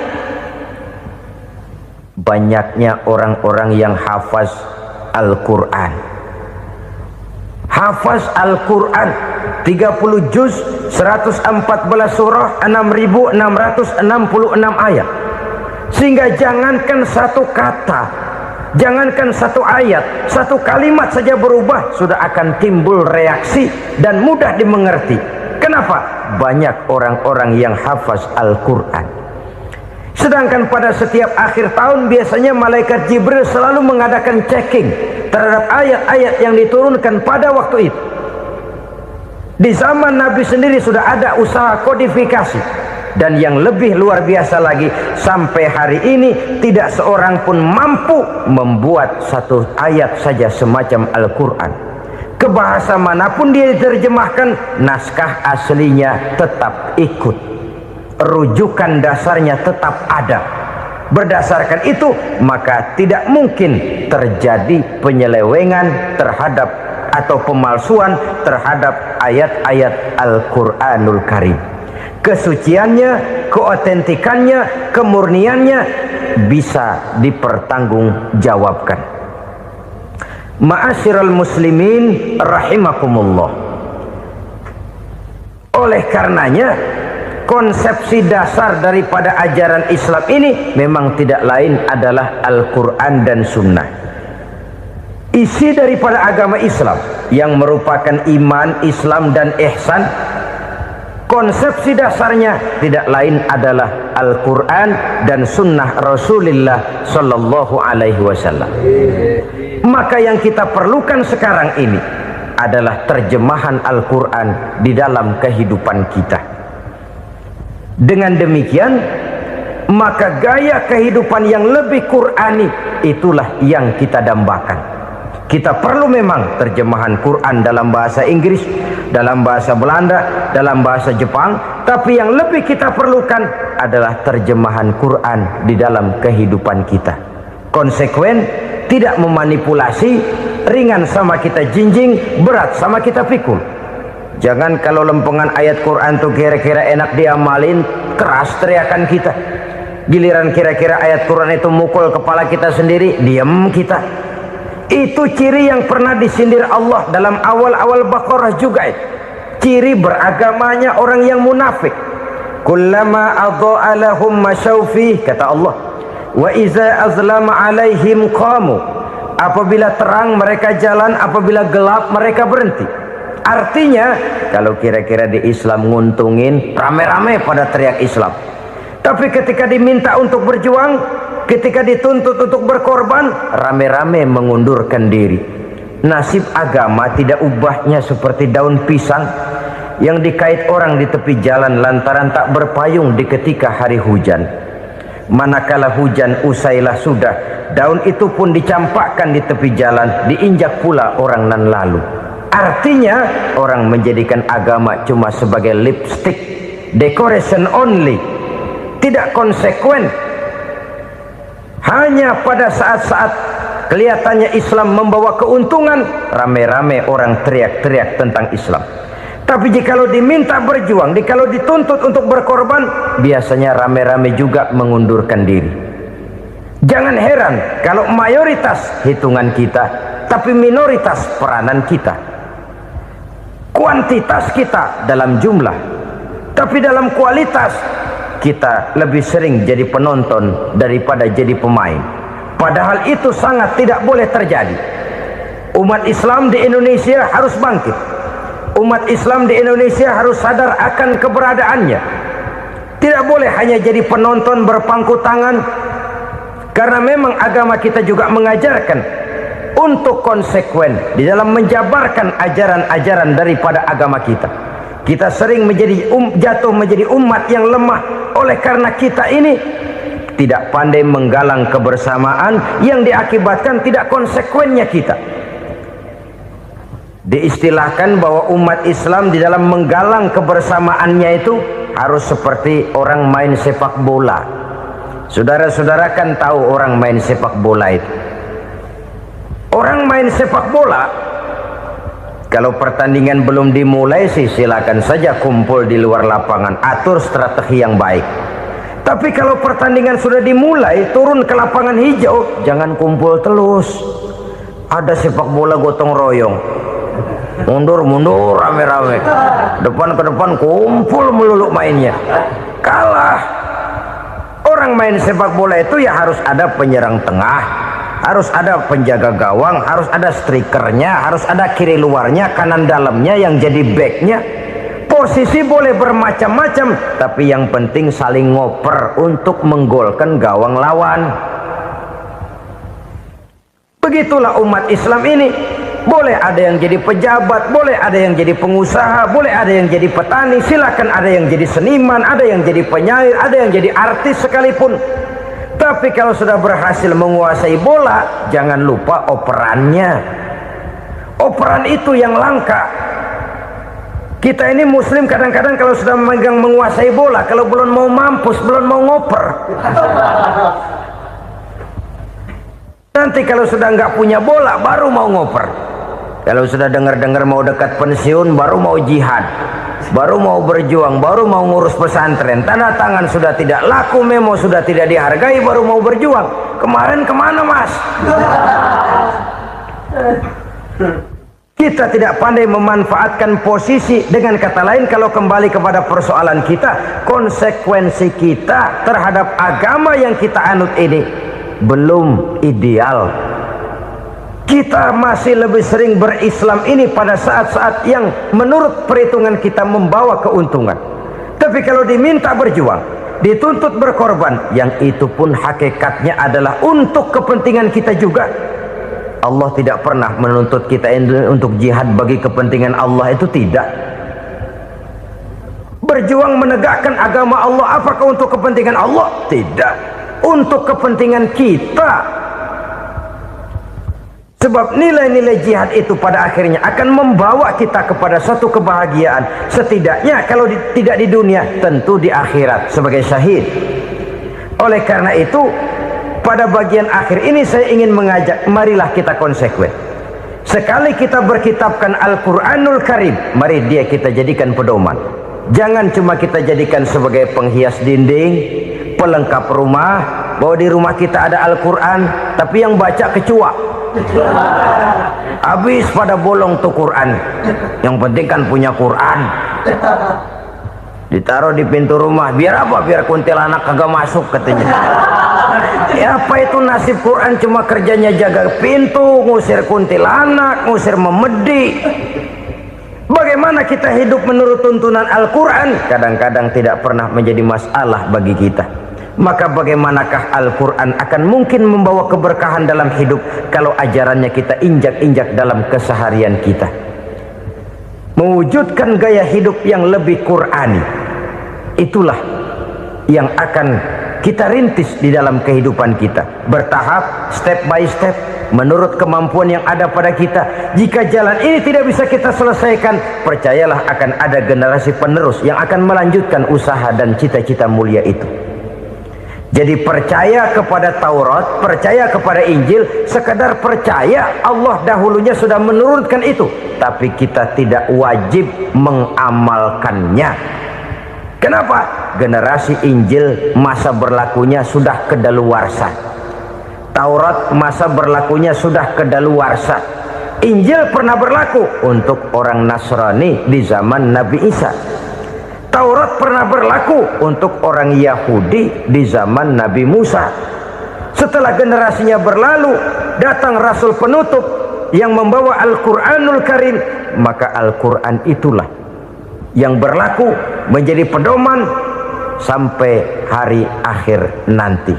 Banyaknya orang-orang yang hafaz Al-Quran. hafaz Al-Quran 30 juz, 114 surah, 6.666 ayat. Sehingga jangankan satu kata, jangankan satu ayat, satu kalimat saja berubah sudah akan timbul reaksi dan mudah dimengerti. Kenapa? Banyak orang-orang yang hafaz Al-Quran. Sedangkan pada setiap akhir tahun biasanya malaikat Jibril selalu mengadakan checking terhadap ayat-ayat yang diturunkan pada waktu itu. Di zaman Nabi sendiri sudah ada usaha kodifikasi. Dan yang lebih luar biasa lagi, sampai hari ini tidak seorang pun mampu membuat satu ayat saja semacam Al-Quran. Ke bahasa manapun dia diterjemahkan, naskah aslinya tetap ikut, rujukan dasarnya tetap ada. Berdasarkan itu maka tidak mungkin terjadi penyelewengan terhadap atau pemalsuan terhadap ayat-ayat Al-Quranul Karim. Kesuciannya, keotentikannya, kemurniannya bisa dipertanggungjawabkan. Ma'asyiral muslimin rahimakumullah. Oleh karenanya, konsepsi dasar daripada ajaran Islam ini memang tidak lain adalah Al-Quran dan Sunnah. Isi daripada agama Islam yang merupakan iman, Islam dan ihsan, konsepsi dasarnya tidak lain adalah Al-Quran dan Sunnah Rasulullah Sallallahu Alaihi Wasallam. Maka yang kita perlukan sekarang ini adalah terjemahan Al-Quran di dalam kehidupan kita. Dengan demikian, maka gaya kehidupan yang lebih Qurani itulah yang kita dambakan. Kita perlu memang terjemahan Quran dalam bahasa Inggris, dalam bahasa Belanda, dalam bahasa Jepang, tapi yang lebih kita perlukan adalah terjemahan Quran di dalam kehidupan kita. Konsekuen, tidak memanipulasi, ringan sama kita jinjing, berat sama kita pikul. Jangan kalau lempengan ayat Quran tuh kira-kira enak diamalin, keras teriakan kita. Giliran kira-kira ayat Quran itu mukul kepala kita sendiri, diam kita. Itu ciri yang pernah disindir Allah dalam awal-awal Baqarah juga itu. Ciri beragamanya orang yang munafik. Kullama adha'a lahum masyawfih, kata Allah. Wa iza azlama alaihim qamu. Apabila terang mereka jalan, apabila gelap mereka berhenti. Artinya, kalau kira-kira di Islam nguntungin, rame-rame pada teriak Islam. Tapi ketika diminta untuk berjuang, ketika dituntut untuk berkorban, rame-rame mengundurkan diri. Nasib agama tidak ubahnya seperti daun pisang yang dikait orang di tepi jalan lantaran tak berpayung di ketika hari hujan. Manakala hujan usailah sudah, daun itu pun dicampakkan di tepi jalan, diinjak pula orang nan lalu. Artinya orang menjadikan agama cuma sebagai lipstick, decoration only, tidak konsekuen. Hanya pada saat-saat kelihatannya Islam membawa keuntungan, rame-rame orang teriak-teriak tentang Islam. Tapi jikalau diminta berjuang, jikalau dituntut untuk berkorban, biasanya rame-rame juga mengundurkan diri. Jangan heran kalau mayoritas hitungan kita, tapi minoritas peranan kita. Kuantitas kita dalam jumlah, tapi dalam kualitas kita lebih sering jadi penonton daripada jadi pemain. Padahal itu sangat tidak boleh terjadi. Umat Islam di Indonesia harus bangkit. Umat Islam di Indonesia harus sadar akan keberadaannya. Tidak boleh hanya jadi penonton berpangku tangan, karena memang agama kita juga mengajarkan untuk konsekuen di dalam menjabarkan ajaran-ajaran daripada agama kita. Kita sering menjadi jatuh menjadi umat yang lemah oleh karena kita ini tidak pandai menggalang kebersamaan yang diakibatkan tidak konsekuennya kita. Diistilahkan bahwa umat Islam di dalam menggalang kebersamaannya itu harus seperti orang main sepak bola. Saudara-saudara kan tahu orang main sepak bola itu. Orang main sepak bola, kalau pertandingan belum dimulai sih silakan saja kumpul di luar lapangan, atur strategi yang baik. Tapi kalau pertandingan sudah dimulai, turun ke lapangan hijau, jangan kumpul terus. Ada sepak bola gotong royong. mundur rame-rame, depan ke depan kumpul melulu mainnya. Kalah. Orang main sepak bola itu ya harus ada penyerang tengah, harus ada penjaga gawang, harus ada strikernya, harus ada kiri luarnya, kanan dalamnya yang jadi backnya. Posisi boleh bermacam-macam, tapi yang penting saling ngoper untuk menggolkan gawang lawan. Begitulah umat Islam ini. Boleh ada yang jadi pejabat, boleh ada yang jadi pengusaha, boleh ada yang jadi petani, silakan ada yang jadi seniman, ada yang jadi penyair, ada yang jadi artis sekalipun. Tapi kalau sudah berhasil menguasai bola, jangan lupa operannya. Operan itu yang langka. Kita ini muslim kadang-kadang kalau sudah memegang menguasai bola, kalau belum mau mampus, belum mau ngoper. Nanti kalau sudah nggak punya bola, baru mau ngoper. Kalau sudah dengar-dengar mau dekat pensiun, baru mau jihad, baru mau berjuang, baru mau ngurus pesantren. Tanda tangan sudah tidak laku, memo sudah tidak dihargai, baru mau berjuang. Kemarin kemana mas? Kita tidak pandai memanfaatkan posisi. Dengan kata lain, kalau kembali kepada persoalan kita, konsekuensi kita terhadap agama yang kita anut ini belum ideal. Kita masih lebih sering berislam ini pada saat-saat yang menurut perhitungan kita membawa keuntungan. Tapi kalau diminta berjuang, dituntut berkorban, yang itu pun hakikatnya adalah untuk kepentingan kita juga. Allah tidak pernah menuntut kita untuk jihad bagi kepentingan Allah, itu tidak. Berjuang menegakkan agama Allah, apakah untuk kepentingan Allah? Tidak, untuk kepentingan kita. Sebab nilai-nilai jihad itu pada akhirnya akan membawa kita kepada suatu kebahagiaan. Setidaknya kalau tidak di dunia, tentu di akhirat sebagai syahid. Oleh karena itu, pada bagian akhir ini saya ingin mengajak, marilah kita konsekuen. Sekali kita berkitabkan Al-Quranul Karim, mari dia kita jadikan pedoman. Jangan cuma kita jadikan sebagai penghias dinding, pelengkap rumah, bahwa di rumah kita ada Al-Quran, tapi yang baca kecoa. Habis pada bolong tuh Quran. Yang penting kan punya Quran. Ditaruh di pintu rumah, biar apa? Biar kuntilanak kagak masuk katanya. Ya apa itu nasib Quran, cuma kerjanya jaga pintu, ngusir kuntilanak, ngusir memedi. Bagaimana kita hidup menurut tuntunan Al-Quran? Kadang-kadang tidak pernah menjadi masalah bagi kita. Maka bagaimanakah Al-Quran akan mungkin membawa keberkahan dalam hidup kalau ajarannya kita injak-injak dalam keseharian kita? Mewujudkan gaya hidup yang lebih Qurani, itulah yang akan kita rintis di dalam kehidupan kita, bertahap, step by step, menurut kemampuan yang ada pada kita. Jika jalan ini tidak bisa kita selesaikan, percayalah akan ada generasi penerus yang akan melanjutkan usaha dan cita-cita mulia itu. Jadi percaya kepada Taurat, percaya kepada Injil, sekedar percaya Allah dahulunya sudah menurunkan itu, tapi kita tidak wajib mengamalkannya. Kenapa? Generasi Injil masa berlakunya sudah kedaluarsa. Taurat masa berlakunya sudah kedaluarsa. Injil pernah berlaku untuk orang Nasrani di zaman Nabi Isa. Taurat pernah berlaku untuk orang Yahudi di zaman Nabi Musa. Setelah generasinya berlalu, datang Rasul penutup yang membawa Al-Quranul Karim, maka Al-Quran itulah yang berlaku menjadi pedoman sampai hari akhir nanti.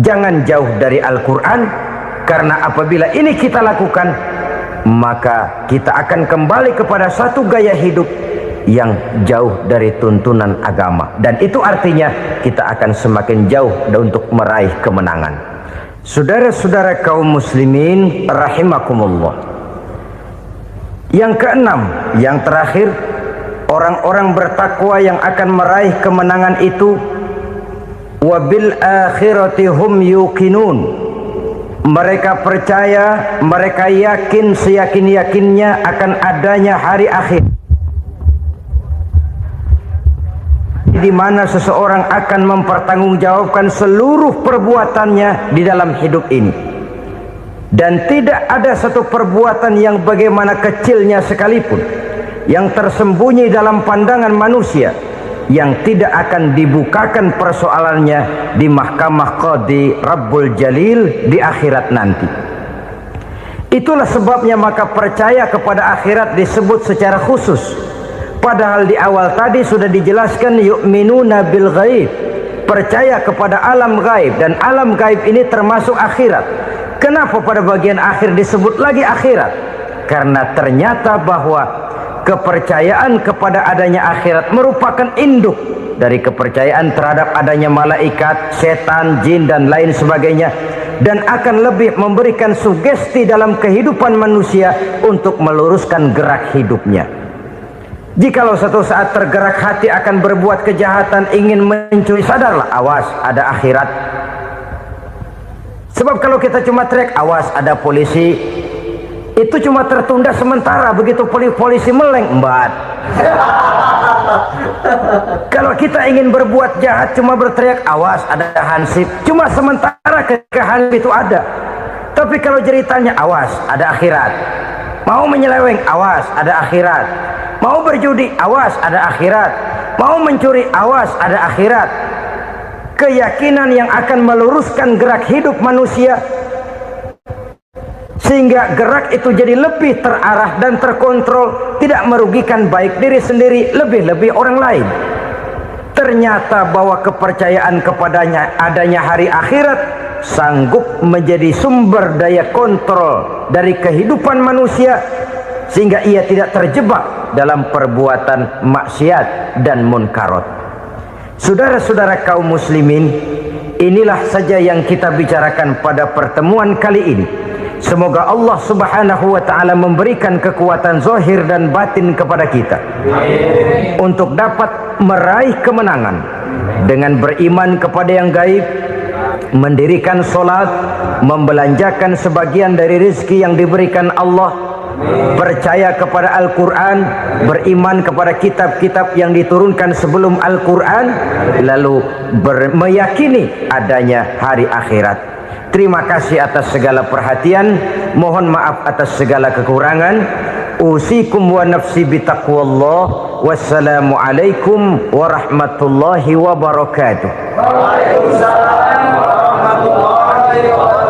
Jangan jauh dari Al-Quran, karena apabila ini kita lakukan, maka kita akan kembali kepada satu gaya hidup yang jauh dari tuntunan agama, dan itu artinya kita akan semakin jauh untuk meraih kemenangan. Saudara-saudara kaum muslimin rahimakumullah, yang keenam, yang terakhir, orang-orang bertakwa yang akan meraih kemenangan itu wabil akhirati hum yuqinun. Mereka percaya, mereka yakin seyakin-yakinnya akan adanya hari akhir, di mana seseorang akan mempertanggungjawabkan seluruh perbuatannya di dalam hidup ini. Dan tidak ada satu perbuatan yang bagaimana kecilnya sekalipun yang tersembunyi dalam pandangan manusia yang tidak akan dibukakan persoalannya di mahkamah Qadi Rabbul Jalil di akhirat nanti. Itulah sebabnya maka percaya kepada akhirat disebut secara khusus. Padahal di awal tadi sudah dijelaskan yu'minuna bil ghaib, percaya kepada alam gaib, dan alam gaib ini termasuk akhirat. Kenapa pada bagian akhir disebut lagi akhirat? Karena ternyata bahwa kepercayaan kepada adanya akhirat merupakan induk dari kepercayaan terhadap adanya malaikat, setan, jin dan lain sebagainya, dan akan lebih memberikan sugesti dalam kehidupan manusia untuk meluruskan gerak hidupnya. Jikalau satu saat tergerak hati akan berbuat kejahatan, ingin mencuri, sadarlah, awas ada akhirat. Sebab kalau kita cuma teriak awas ada polisi, itu cuma tertunda sementara. Begitu polisi meleng, embat. Kalau kita ingin berbuat jahat cuma berteriak awas ada hansip, cuma sementara ketika hansip itu ada. Tapi kalau ceritanya awas ada akhirat, mau menyeleweng awas ada akhirat, mau berjudi awas ada akhirat, mau mencuri awas ada akhirat. Keyakinan yang akan meluruskan gerak hidup manusia sehingga gerak itu jadi lebih terarah dan terkontrol, tidak merugikan baik diri sendiri, lebih-lebih orang lain. Ternyata bahwa kepercayaan kepadanya adanya hari akhirat sanggup menjadi sumber daya kontrol dari kehidupan manusia, sehingga ia tidak terjebak dalam perbuatan maksiat dan munkarat. Saudara-saudara kaum muslimin, inilah saja yang kita bicarakan pada pertemuan kali ini. Semoga Allah subhanahu wa ta'ala memberikan kekuatan zahir dan batin kepada kita untuk dapat meraih kemenangan dengan beriman kepada yang gaib, mendirikan solat, membelanjakan sebagian dari rezeki yang diberikan Allah, percaya kepada Al-Quran, beriman kepada kitab-kitab yang diturunkan sebelum Al-Quran, lalu meyakini adanya hari akhirat. Terima kasih atas segala perhatian, mohon maaf atas segala kekurangan. Usikum wa nafsi bitaqwallah. Wassalamu alaikum warahmatullahi wabarakatuh. Waalaikumsalam warahmatullahi wabarakatuh.